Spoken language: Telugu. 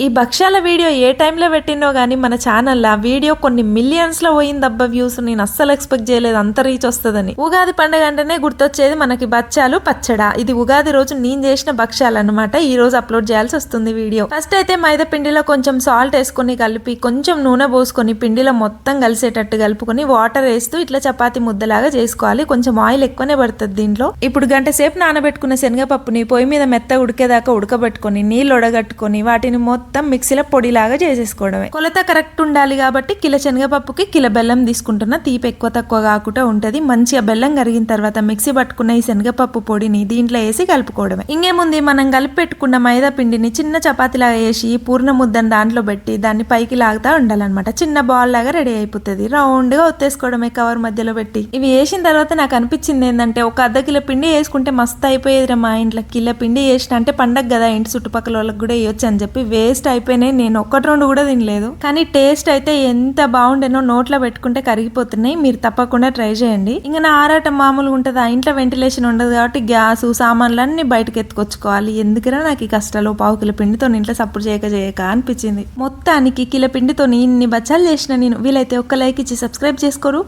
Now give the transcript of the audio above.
ఈ భక్ష్యాల వీడియో ఏ టైంలో పెట్టిండో గానీ మన ఛానల్ ఆ వీడియో కొన్ని మిలియన్స్ లో పోయిందబ్బా వ్యూస్. నేను అస్సలు ఎక్స్పెక్ట్ చేయలేదు అంత రీచ్ వస్తుందని. ఉగాది పండుగ అంటేనే గుర్తొచ్చేది మనకి బచ్చాలు పచ్చడా. ఇది ఉగాది రోజు నేను చేసిన భక్ష్యాలు అన్నమాట. ఈ రోజు అప్లోడ్ చేయాల్సి వస్తుంది వీడియో. ఫస్ట్ అయితే మైదా పిండిలో కొంచెం సాల్ట్ వేసుకొని కలిపి కొంచెం నూనె పోసుకొని పిండిలో మొత్తం కలిసేటట్టు కలుపుకొని వాటర్ వేస్తూ ఇట్లా చపాతి ముద్దలాగా చేసుకోవాలి. కొంచెం ఆయిల్ ఎక్కువనే పడుతుంది దీంట్లో. ఇప్పుడు గంట సేపు నానబెట్టుకున్న శనగపప్పుని పొయ్యి మీద మెత్త ఉడికేదాకా ఉడకబెట్టుకొని నీళ్ళు ఒడగట్టుకొని వాటిని మొత్తం మిక్సీలో పొడిలాగా చేసేసుకోవడమే. కొలత కరెక్ట్ ఉండాలి కాబట్టి కిలో శనగపప్పుకి కిలో బెల్లం తీసుకుంటున్నా. తీపి ఎక్కువ తక్కువ కాకుండా ఉంటది. మంచిగా బెల్లం కరిగిన తర్వాత మిక్సీ పట్టుకున్న ఈ శనగపప్పు పొడిని దీంట్లో వేసి కలుపుకోవడమే. ఇంకేముంది, మనం కలిపి పెట్టుకున్న మైదా పిండిని చిన్న చపాతీలాగా వేసి పూర్ణ ముద్దను దాంట్లో పెట్టి దాన్ని పైకి లాగుతా ఉండాలన్నమాట. చిన్న బాల్ లాగా రెడీ అయిపోతుంది. రౌండ్ గా ఒత్తేసుకోవడమే కవర్ మధ్యలో పెట్టి. ఇవి వేసిన తర్వాత నాకు అనిపించింది ఏంటంటే ఒక అర్ధ కిలో పిండి వేసుకుంటే మస్తు అయిపోయేదిరా. మా ఇంట్లో కిలో పిండి వేసిన అంటే పండగ కదా, ఇంటి చుట్టుపక్కల వాళ్ళకి కూడా వేయొచ్చు అని చెప్పి వేస్ట్ అయిపోయినాయి. నేను ఒక్కటి రెండు కూడా తినలేదు, కానీ టేస్ట్ అయితే ఎంత బాగుండేనో. నోట్లో పెట్టుకుంటే కరిగిపోతున్నాయి. మీరు తప్పకుండా ట్రై చేయండి. ఇంకా నా ఆరాటం మామూలుగా ఉంటుంది. ఆ ఇంట్లో వెంటిలేషన్ ఉండదు కాబట్టి గ్యాస్ సామాన్లన్నీ బయటకు ఎత్తుకొచ్చుకోవాలి. ఎందుకురా నాకు ఈ కష్టాలు. పావు కిలో పిండితో ఇంట్లో సప్పుడు చేయక అనిపించింది. మొత్తానికి కిలో పిండితో ఇన్ని బచ్చాలు చేసిన నేను. వీలైతే ఒక్క లైక్ ఇచ్చి సబ్స్క్రైబ్ చేసుకోరు.